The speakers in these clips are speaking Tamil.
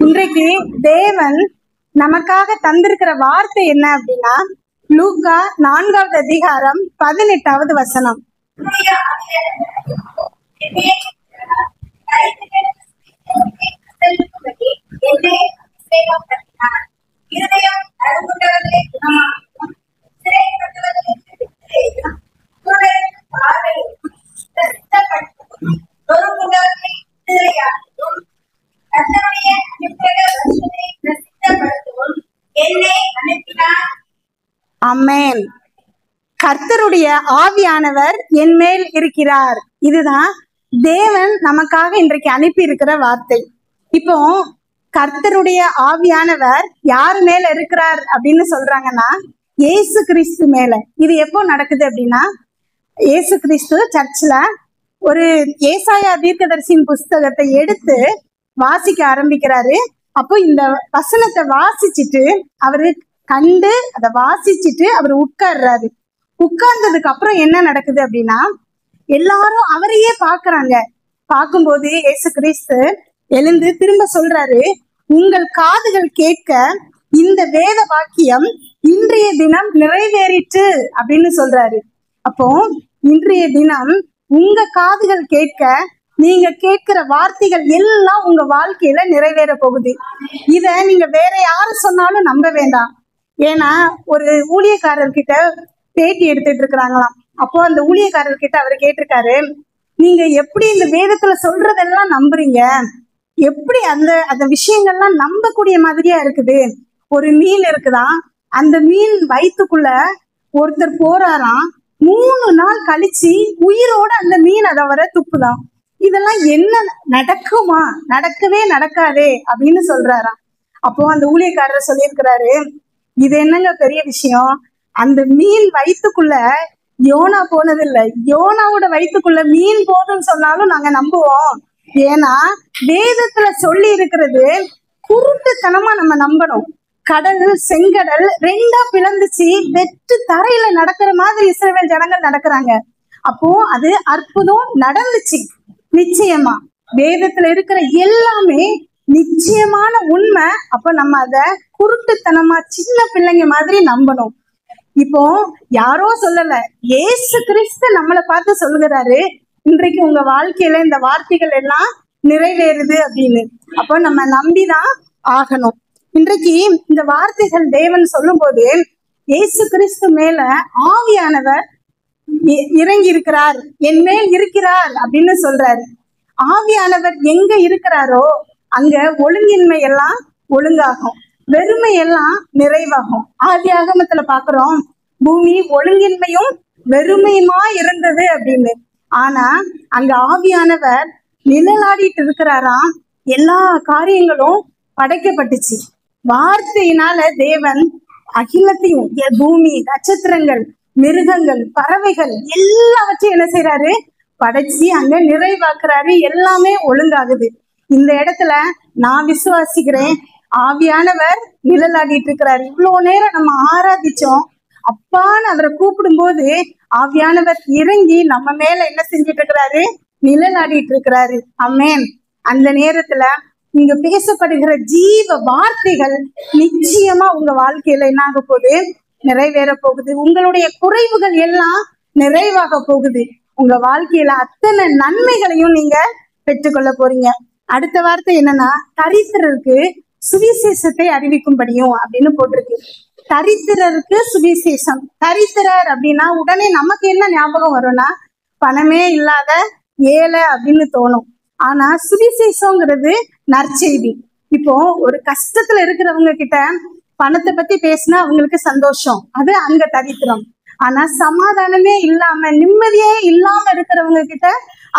இன்றைக்கு தேவன் நமக்காக தந்திருக்கிற வார்த்தை என்ன அப்படின்னா, லூக்கா 4வது அதிகாரம் 18வது வசனம். ஆமென். கர்த்தருடைய ஆவியானவர் என் மேல் இருக்கிறார். இதுதான் தேவன் நமக்காக இன்றைக்கு அனுப்பி இருக்கிற வார்த்தை. இப்போ கர்த்தருடைய ஆவியானவர் யார் மேல இருக்கிறார் அப்படின்னு சொல்றாங்கன்னா, இயேசு கிறிஸ்து மேல. இது எப்போ நடக்குது அப்படின்னா, இயேசு கிறிஸ்து சர்ச்ல ஒரு ஏசாயா தீர்க்கதரிசியின் புஸ்தகத்தை எடுத்து வாசிக்க ஆரம்பிக்கிறாரு. அப்போ இந்த வசனத்தை வாசிச்சுட்டு அவரு கண்டு அதை வாசிச்சுட்டு அவர் உட்கார்றாரு. உட்கார்ந்ததுக்கு அப்புறம் என்ன நடக்குது அப்படின்னா, எல்லாரும் அவரையே பாக்குறாங்க. பார்க்கும்போது இயேசு கிறிஸ்து எழுந்து திரும்ப சொல்றாரு, உங்கள் காதுகள் கேட்க இந்த வேத வாக்கியம் இன்றைய தினம் நிறைவேறிற்று அப்படின்னு சொல்றாரு. அப்போ இன்றைய தினம் உங்க காதுகள் கேட்க நீங்க கேட்கிற வார்த்தைகள் எல்லாம் உங்க வாழ்க்கையில நிறைவேற போகுது. இத நீங்க வேற யாரு சொன்னாலும் நம்ப வேண்டாம். ஏன்னா ஒரு ஊழியக்காரர்கிட்ட பேட்டி எடுத்துட்டு இருக்கிறாங்களாம். அப்போ அந்த ஊழியக்காரர்கிட்ட அவர் கேட்டிருக்காரு, நீங்க எப்படி இந்த வேதத்துல சொல்றதெல்லாம் நம்புறீங்க? எப்படி அந்த அந்த விஷயங்கள்லாம் நம்பக்கூடிய மாதிரியா இருக்குது? ஒரு மீன் இருக்குதான், அந்த மீன் வயிற்றுக்குள்ள ஒருத்தர் போறாராம். 3 நாள் கழிச்சு உயிரோட அந்த மீன் அதை வர துப்புதான். இதெல்லாம் என்ன நடக்குமா? நடக்கவே நடக்காதே அப்படின்னு சொல்றாராம். அப்போ அந்த ஊழியக்காரர் சொல்லியிருக்கிறாரு, இது என்னங்க பெரிய விஷயம்? அந்த மீன் வயிற்றுக்குள்ள யோனா போனதில்லை. யோனாவோட வயிற்றுக்குள்ள மீன் போதும்னு சொன்னாலும் நாங்க நம்புவோம். ஏன்னா வேதத்துல சொல்லி இருக்கிறது குருட்டுத்தனமா நம்ம நம்பணும். கடல் செங்கடல் 2ஆ பிளந்துச்சு, வெற்று தரையில நடக்கிற மாதிரி இஸ்ரவேல் ஜனங்கள் நடக்கிறாங்க. அப்போ அது அற்புதம் நடந்துச்சு. நிச்சயமா வேதத்துல இருக்கிற எல்லாமே நிச்சயமான உண்மை. அப்ப நம்ம அத குருட்டுத்தனமா சின்ன பிள்ளைங்க மாதிரி நம்பணும். இப்போ யாரோ சொல்லல, இயேசு கிறிஸ்து நம்மளை பார்த்து சொல்லுகிறாரு, இன்றைக்கு உங்க வாழ்க்கையில இந்த வார்த்தைகள் எல்லாம் நிறைவேறுது அப்படின்னு. அப்போ நம்ம நம்பிதான் ஆகணும். இன்றைக்கு இந்த வார்த்தைகள் தேவன் சொல்லும் போது இயேசு கிறிஸ்து மேல ஆவியானவர் இறங்கி இருக்கிறார், என் மேல் இருக்கிறார் அப்படின்னு சொல்றாரு. ஆவியானவர் எங்க இருக்கிறாரோ அங்க ஒழுங்கின்மை எல்லாம் ஒழுங்காகும், வெறுமை எல்லாம் நிறைவாகும். ஆதி ஆகமத்துல பாக்குறோம், பூமி ஒழுங்கின்மையும் வெறுமையுமா இருந்தது அப்படின்னு. ஆனா அங்க ஆவியானவர் நிழலாடிட்டு இருக்கிறாராம். எல்லா காரியங்களும் படைக்கப்பட்டுச்சு. வார்த்தையினால தேவன் அகிலத்தையும், பூமி, நட்சத்திரங்கள், மிருகங்கள், பறவைகள் எல்லாவற்றையும் என்ன செய்யறாரு? படைச்சு அங்க நிறைவாக்குறாரு. எல்லாமே ஒழுங்காகுது. இந்த இடத்துல நான் விசுவாசிக்கிறேன், ஆவியானவர் நிழலாடிட்டு இருக்கிறாரு. இவ்வளவு நேரம் நம்ம ஆராதிச்சோம், அப்பான்னு அவரை கூப்பிடும் போது ஆவியானவர் இறங்கி நம்ம மேல என்ன செஞ்சிட்டு இருக்கிறாரு? நிழலாடிட்டு இருக்கிறாரு. ஆமென். அந்த நேரத்துல இங்க பேசப்படுகிற ஜீவ வார்த்தைகள் நிச்சயமா உங்க வாழ்க்கையில என்ன ஆக போகுது? நிறைவேற போகுது. உங்களுடைய குறைவுகள் எல்லாம் நிறைவாக போகுது. உங்க வாழ்க்கையில அத்தனை நன்மைகளையும் நீங்க பெற்றுக்கொள்ள போறீங்க. அடுத்த வார்த்தை என்னன்னா, தரித்திரருக்கு சுவிசேஷத்தை அறிவிக்கும்படியும் அப்படின்னு போட்டிருக்கு. தரித்திரருக்கு சுவிசேஷம். தரித்திரர் அப்படின்னா உடனே நமக்கு என்ன ஞாபகம் வரும்னா, பணமே இல்லாத ஏழை அப்படின்னு தோணும். ஆனா சுவிசேஷங்கிறது நற்செய்தி. இப்போ ஒரு கஷ்டத்துல இருக்கிறவங்க கிட்ட பணத்தை பத்தி பேசினா அவங்களுக்கு சந்தோஷம், அது அங்க தரித்திரம். ஆனா சமாதானமே இல்லாம நிம்மதியே இல்லாம இருக்கிறவங்க கிட்ட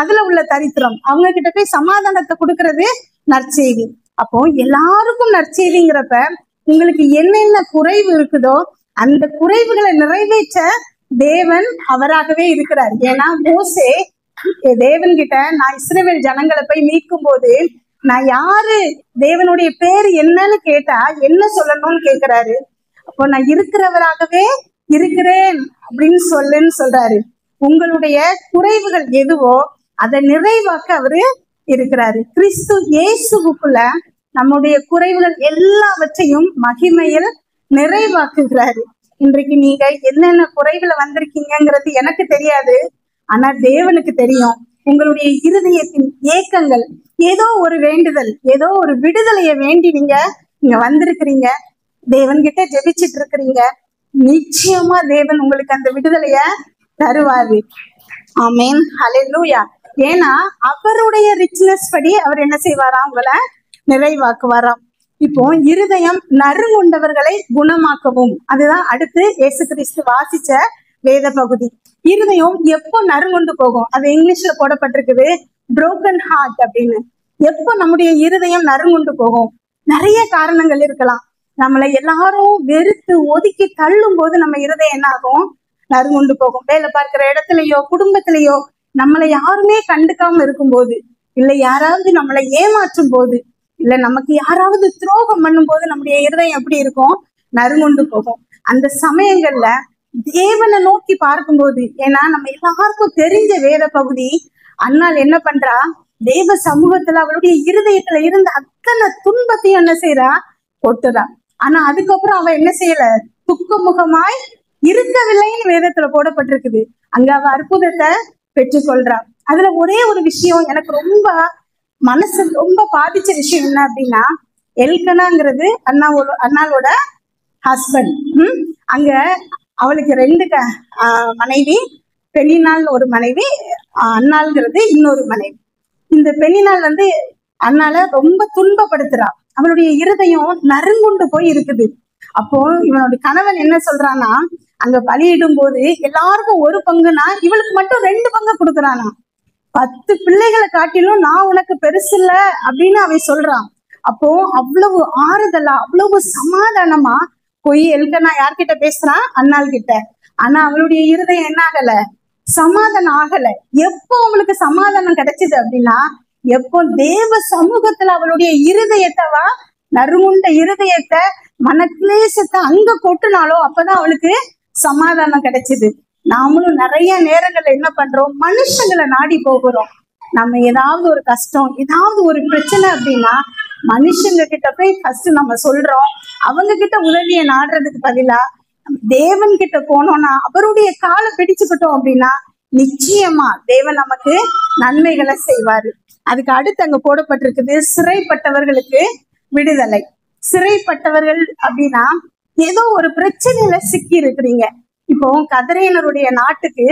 அதுல உள்ள தரித்திரம். அவங்க கிட்ட போய் சமாதானத்தை கொடுக்கறது நற்செய்தி. அப்போ எல்லாருக்கும் நற்செய்திங்கிறப்ப உங்களுக்கு என்னென்ன குறைவு இருக்குதோ அந்த குறைவுகளை நிறைவேற்ற தேவன் அவராகவே இருக்கிறார். ஏன்னா மோசே தேவன் கிட்ட, நான் இஸ்ரவேல் ஜனங்களை போய் மீட்கும் போது நான் யாரு, தேவனுடைய பேர் என்னன்னு கேட்டா என்ன சொல்லணும்னு கேட்கிறாரு. அப்போ நான் இருக்கிறவராகவே இருக்கிறேன் அப்படின்னு சொல்றாரு. உங்களுடைய குறைவுகள் எதுவோ அதை நிறைவாக்க அவரு இருக்கிறாரு. கிறிஸ்து இயேசுவுக்குள்ள நம்முடைய குறைவுகள் எல்லாவற்றையும் மகிமையில் நிறைவாக்குகிறாரு. இன்றைக்கு நீங்க என்னென்ன குறைவுல வந்திருக்கீங்கிறது எனக்கு தெரியாது, ஆனா தேவனுக்கு தெரியும். உங்களுடைய இருதயத்தின் ஏக்கங்கள், ஏதோ ஒரு வேண்டுதல், ஏதோ ஒரு விடுதலையை வேண்டி நீங்க இங்க வந்திருக்கிறீங்க, தேவன் கிட்ட ஜெபிச்சிட்டு இருக்கிறீங்க. நிச்சயமா தேவன் உங்களுக்கு அந்த விடுதலைய தருவாரு. ஆமேன், ஹல்லேலூயா. ஏன்னா அவருடைய ரிச்னஸ் படி அவர் என்ன செய்வாராம், உங்களை நிறைவாக்குவாராம். இப்போ இருதயம் நறுங்குண்டவர்களை குணமாக்கவும், அதுதான் அடுத்து இயேசு கிறிஸ்து வாசிச்ச வேத பகுதி. இருதயம் எப்போ நறுங்குண்டு போகும், அது இங்கிலீஷ்ல போடப்பட்டிருக்குது புரோக்கன் ஹார்ட் அப்படின்னு. எப்போ நம்முடைய இருதயம் நறுங்குண்டு போகும்? நிறைய காரணங்கள் இருக்கலாம். நம்மளை எல்லாரும் வெறுத்து ஒதுக்கி தள்ளும் போது நம்ம இருதயம் என்ன ஆகும், நறுங்குண்டு போகும். வேலை பார்க்கிற இடத்துலயோ குடும்பத்திலேயோ நம்மளை யாருமே கண்டுக்காம இருக்கும்போது, இல்லை யாராவது நம்மளை ஏமாற்றும் போது, இல்ல நமக்கு யாராவது துரோகம் பண்ணும் போது நம்முடைய இருதயம் எப்படி இருக்கும், நறுங்குண்டு போகும். அந்த சமயங்கள்ல தேவனை நோக்கி பார்க்கும்போது, ஏன்னா நம்ம எல்லாருக்கும் தெரிஞ்ச வேத பகுதி, அன்னாள் என்ன பண்றா, தேவ சமூகத்துல அவளுடைய இருதயத்துல இருந்த அத்தனை துன்பத்தையும் என்ன செய்யறா, கொட்டுறா. ஆனா அதுக்கப்புறம் அவ என்ன செய்யல, துக்கமுகமாய் இருக்கவில்லைன்னு வேதத்துல போடப்பட்டிருக்குது. அங்க அவ அற்புதத்தை பெற்றுக்கொள்றா. அதுல ஒரே ஒரு விஷயம் எனக்கு ரொம்ப மனசு ரொம்ப பாதிச்ச விஷயம் என்ன அப்படின்னா, எல்கனாங்கிறது அண்ணாவோட ஹஸ்பண்ட். அங்க அவளுக்கு 2 மனைவி, பெண்ணினாள் ஒரு மனைவி, அண்ணாள்ங்கிறது இன்னொரு மனைவி. இந்த பெண்ணினாள் அண்ணால ரொம்ப துன்பப்படுத்துறா. அவளுடைய இருதயம் நறுங்குண்டு போய் இருக்குது. அப்போ இவனுடைய கணவன் என்ன சொல்றானா, அங்க பலியிடும் போது எல்லாருக்கும் 1 பங்குனா இவளுக்கு மட்டும் 2 பங்கு கொடுக்குறானா. 10 பிள்ளைகளை காட்டிலும் நான் உனக்கு பெருசு இல்ல அப்படின்னு அவன் சொல்றான். அப்போ அவ்வளவு ஆறுதலா, அவ்வளவு சமாதானமா போய் எல்கனா யார்கிட்ட பேசுறான், அண்ணாள் கிட்ட. ஆனா அவளுடைய இருதயம் என்ன ஆகல, சமாதானம் ஆகல. எப்போ அவளுக்கு சமாதானம் கிடைச்சது அப்படின்னா, எப்போ தேவ சமூகத்துல அவளுடைய இருதயத்தவா, நறுமுண்ட இருதயத்தை, மனக்லேசத்தை அங்க கொட்டுனாலோ அப்பதான் அவளுக்கு சமாதானம் கிடைச்சது. நாமளும் நிறைய நேரங்கள்ல என்ன பண்றோம், மனுஷங்களை நாடி போகிறோம். நம்ம ஏதாவது ஒரு கஷ்டம், ஏதாவது ஒரு பிரச்சனை அப்படின்னா மனுஷங்க கிட்ட போய் ஃபர்ஸ்ட் நம்ம சொல்றோம். அவங்க கிட்ட உதவியை நாடுறதுக்கு பதிலா தேவன் கிட்ட போனோம்னா, அவருடைய காலை பிடிச்சுக்கிட்டோம் அப்படின்னா நிச்சயமா தேவன் நமக்கு நன்மைகளை செய்வாரு. அதுக்கு அடுத்து அங்க போடப்பட்டிருக்குது சிறைப்பட்டவர்களுக்கு விடுதலை. சிறைப்பட்டவர்கள் அப்படின்னா ஏதோ ஒரு பிரச்சனையில சிக்கி இருக்கிறீங்க. இப்போ கதரேனருடைய நாட்டுக்கு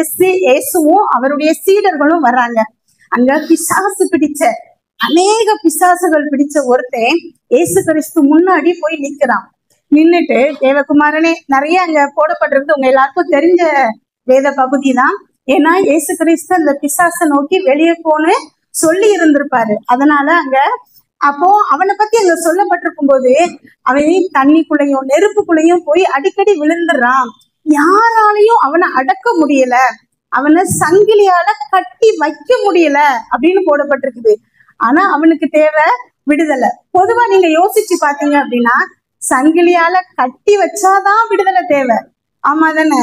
இயேசுவும் அவருடைய சீடர்களும் வர்றாங்க. அங்க பிசாசு பிடிச்ச, அநேக பிசாசுகள் பிடிச்ச ஒருத்தன் இயேசு கிறிஸ்து முன்னாடி போய் நிக்கிறான். நின்னுட்டு, தேவகுமாரனே, நிறைய அங்க போடப்பட்டிருக்கு, உங்க எல்லாருக்கும் தெரிஞ்ச வேத பகுதி தான். ஏன்னா இயேசு கிறிஸ்து அந்த பிசாசை நோக்கி வெளியே போன்னு சொல்லி இருந்திருப்பாரு. அதனால அங்க அப்போ அவனை பத்தி அங்க சொல்லப்பட்டிருக்கும் போது அவன் தண்ணிக்குள்ளையும் நெருப்புக்குள்ளையும் போய் அடிக்கடி விழுந்துடுறான். யாராலையும் அவனை அடக்க முடியல, அவனை சங்கிலியால கட்டி வைக்க முடியல அப்படின்னு போடப்பட்டிருக்குது. ஆனா அவனுக்கு தேவை விடுதலை. பொதுவா நீங்க யோசிச்சு பாத்தீங்க அப்படின்னா, சங்கிலியால கட்டி வச்சாதான் விடுதலை தேவை, ஆமா தானே?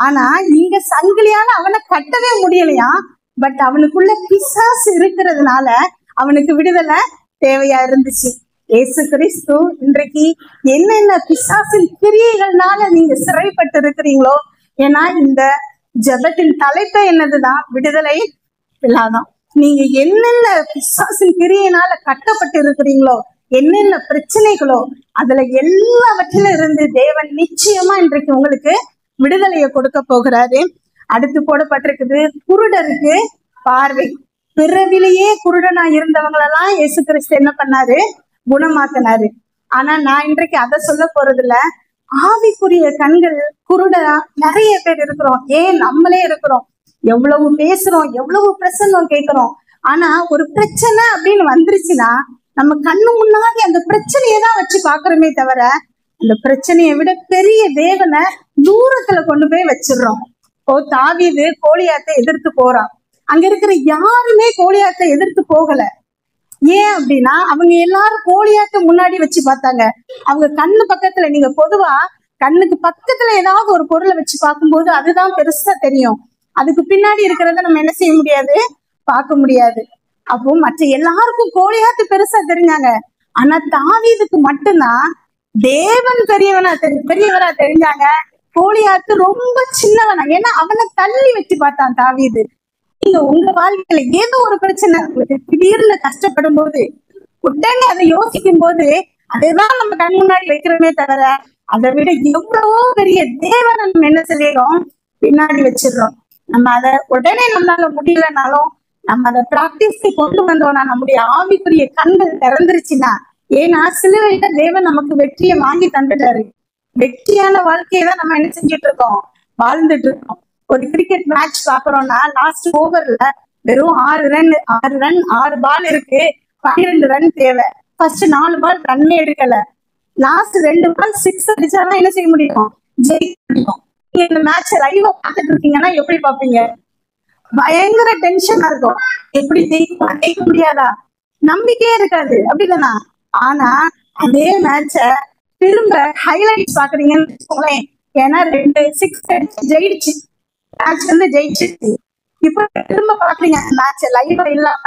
ஆனா இங்க சங்கிலியால அவனை கட்டவே முடியலையா. பட் அவனுக்குள்ள பிசாசு இருக்கிறதுனால அவனுக்கு விடுதலை தேவையா இருந்துச்சு. இயேசு கிறிஸ்து இன்றைக்கு என்னென்ன பிசாசின் கிரியைகள்னால நீங்க சிறைப்பட்டு இருக்கிறீங்களோ, ஏன்னா இந்த ஜெபத்தின் தலைப்பே என்னதுதான், விடுதலை விழாதான். நீங்க என்னென்ன பிசாசின் கிரியையினால கட்டப்பட்டு இருக்கிறீங்களோ, என்னென்ன பிரச்சனைகளோ, அதுல எல்லாவற்றிலும் இருந்து தேவன் நிச்சயமா இன்றைக்கு உங்களுக்கு விடுதலையை கொடுக்க போகிறாரு. அடுத்து போடப்பட்டிருக்குது குருடருக்கு பார்வை. பிறவிலேயே குருடனா இருந்தவங்களெல்லாம் இயேசு கிறிஸ்து என்ன பண்ணாரு, குணமாக்கினாரு. ஆனா நான் இன்றைக்கு அதை சொல்ல போறது இல்ல. ஆவிக்குரிய கண்கள் குருடா நிறைய பேர் இருக்கிறோம். ஏன் நம்மளே இருக்கிறோம். எவ்வளவு பேசுறோம், எவ்வளவு பிரசங்கம் கேட்கிறோம். ஆனா ஒரு பிரச்சனை அப்படின்னு வந்துருச்சுன்னா நம்ம கண்ணு முன்னாடி அந்த பிரச்சனையை தான் வச்சு பாக்குறோமே தவிர, அந்த பிரச்சனையை விட பெரிய தேவனை தூரத்துல கொண்டு போய் வச்சிடுறோம். ஓ, தாவீது கோலியாத்தை எதிர்த்து போறான். அங்க இருக்கிற யாருமே கோலியாத்தை எதிர்த்து போகல. ஏன் அப்படின்னா அவங்க எல்லாரும் கோலியாத்தை முன்னாடி வச்சு பார்த்தாங்க. அவங்க கண்ணு பக்கத்துல, நீங்க பொதுவா கண்ணுக்கு பக்கத்துல ஏதாவது ஒரு பொருளை வச்சு பார்க்கும்போது அதுதான் பெருசா தெரியும். அதுக்கு பின்னாடி இருக்கிறத நம்ம என்ன செய்ய முடியாது, பார்க்க முடியாது. அப்போ மற்ற எல்லாருக்கும் கோலியாத்து பெருசா தெரிஞ்சாங்க. ஆனா தாவீதுக்கு மட்டும்தான் தேவன் பெரியவரா தெரிஞ்சாங்க. கோலியாத்து ரொம்ப சின்னவனா, ஏன்னா அவனை தள்ளி வச்சு பார்த்தான் தாவீது. நீங்க உங்க வாழ்க்கையில ஏதோ ஒரு பிரச்சனை உங்களுக்கு திடீர்னு கஷ்டப்படும் போது உடனே அதை யோசிக்கும் போது அதுதான் நம்ம கண் முன்னாடி வைக்கிறோமே தவிர, அதை விட எவ்வளவோ பெரிய தேவனை நம்ம என்ன செய்யறோம், பின்னாடி வச்சிடறோம். நம்ம அதை உடனே நம்மளால முடியலனாலும் நம்ம அதை பிராக்டிஸ்க்கு கொண்டு வந்தோம்னா நம்முடைய ஆவிக்குரிய கண்கள் திறந்துருச்சுன்னா, ஏன்னா சிலுவையில தேவன் நமக்கு வெற்றியை வாங்கி தந்துட்டாரு. வெற்றியான வாழ்க்கையை தான் நம்ம என்ன செஞ்சுட்டு இருக்கோம், வாழ்ந்துட்டு இருக்கோம். ஒரு கிரிக்கெட் மேட்ச் பாக்குறோம்னா லாஸ்ட் ஓவர்ல வெறும் 6 பால் இருக்கு, 12 ரன் தேவை. ஃபர்ஸ்ட் 4 பால் ரன்னே எடுக்கல, லாஸ்ட் 2 பால் 6 அடிச்சாதான் என்ன செய்ய முடியும், ஜெயிக்க முடியும். நீங்க இந்த மேட்ச் லைவா பார்த்துட்டு இருக்கீங்கன்னா எப்படி பாப்பீங்க, பயங்கர டென்ஷனா இருக்கும். எப்படி ஜெயிக்க முடியாதா, நம்பிக்கையே இருக்காது, அப்படிதானா? ஆனா அதே மேட்ச திரும்ப ஹைலைட்ஸ் பாக்குறீங்கன்னு வச்சுக்கோங்களேன், ஏன்னா 2 6 அடிச்சு ஜெயிடுச்சு, மேட்ச் வந்து ஜெயிச்சிருச்சு. இப்ப திரும்ப பாக்குறீங்க மேட்ச் லைவா இல்லாம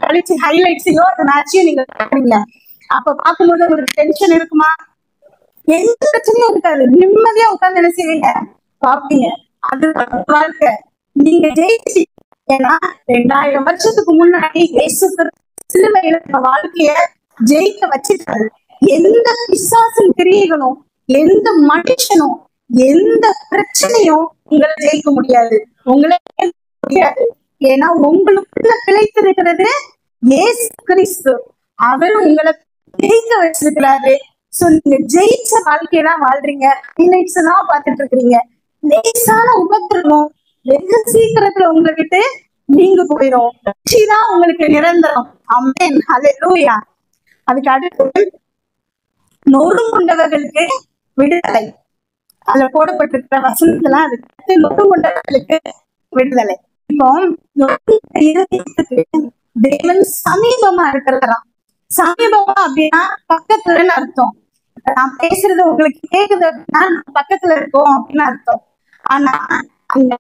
கழிச்சு ஹைலைட்ஸையோ அந்த மேட்சையும் நீங்க பாக்குறீங்க. அப்ப பார்க்கும்போது ஒரு டென்ஷன் இருக்குமா, எந்த பிரச்சனையும் இருக்காது, நிம்மதியா உட்கார்ந்து என்ன செய்வீங்க, பாப்பீங்க. அது வாழ்க்கை. நீங்க ஜெயிச்சு, ஏன்னா 2000 வருஷத்துக்கு முன்னாடி இயேசு சிலுவையில வாழ்க்கைய ஜெயிக்க வச்சிருக்காரு. எந்த பிசாசின் கிரியைகளும், எந்த மனுஷனும், எந்த பிரச்சனையும் உங்களை ஜெயிக்க முடியாது, உங்களை முடியாது. ஏன்னா உங்களுக்குள்ள பிழைத்திருக்கிறது இயேசு கிறிஸ்து. அவர் உங்களை ஜெயிக்க வச்சிருக்கிறாரு. சோ நீங்க ஜெயிச்ச வாழ்க்கையெல்லாம் வாழ்றீங்க, ஹைலைட்ஸ் தான் பார்த்துட்டு இருக்கிறீங்க. லேசான உபத்திரமும் வெகு சீக்கிரத்துல உங்களை விட்டு நீங்க போயிடும். வெற்றிதான் உங்களுக்கு நிரந்தரம். ஆமென், ஹல்லேலூயா. அதுக்கு அடுத்து நொறுங்குண்டவர்களுக்கு விடுதலை, அதுல போடப்பட்டிருக்கிற வசனத்தெல்லாம் அதுக்கு நொறுங்குண்டவர்களுக்கு விடுதலை. இப்போ தேவன் சமீபமா இருக்கிறாராம். சமீபமா அப்படின்னா பக்கத்துலன்னு அர்த்தம். நான் பேசுறது உங்களுக்கு கேக்குது அப்படின்னா பக்கத்துல இருக்கோம் அப்படின்னு அர்த்தம். ஆனா அங்க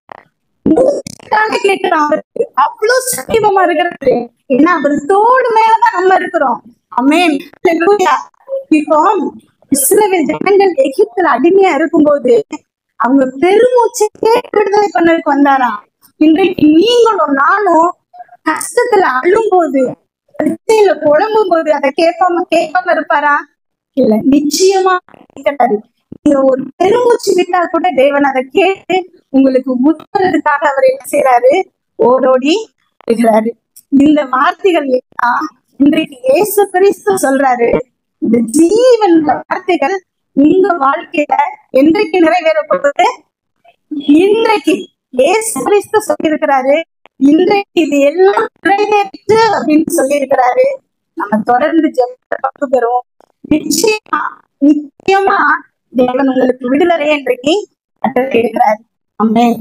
கேட்கிறோம், அவருக்கு அவ்வளவு சமீபமா இருக்கிறது. ஏன்னா அவர் தோடு மேலதான் நம்ம இருக்கிறோம். ஆமென், ஹல்லேலூயா. இப்போ இஸ்ரவேல் ஜனங்கள் எகிப்துல அடிமையா இருக்கும்போது அவங்க பெருமூச்சு விடுதலை பண்ணதுக்கு வந்தாராம். இன்றைக்கு நீங்களும் நானும் கஷ்டத்துல அழும்போது, புலம்பும் போது அதை கேட்காம இருப்பாரா? இல்ல, நிச்சயமா கேட்டாரு. நீங்க ஒரு பெருமூச்சு விட்டா கூட தேவன் அதை கேட்டு உங்களுக்கு உதவுறதுக்காக அவர் என்ன செய்யறாரு, ஓடோடி வருகிறாரு. இந்த வார்த்தைகள் எல்லாம் இன்றைக்கு இயேசு கிறிஸ்து சொல்றாரு. இந்த ஜீவன் வார்த்தைகள் உங்க வாழ்க்கையில என்றைக்கு நிறைவேறப்படுது, இன்றைக்கு இயேசு கிறிஸ்து சொல்லியிருக்கிறாரு. இன்றைக்கு இது எல்லாம் நிறைவேற்று அப்படின்னு சொல்லியிருக்கிறாரு. நம்ம தொடர்ந்து ஜெபத்துல பங்கு பெறுவோம். நிச்சயமா தேவன் உங்களுக்கு விடுதலை இன்றைக்கு கட்டளை எடுக்கிறார். ஆமென்.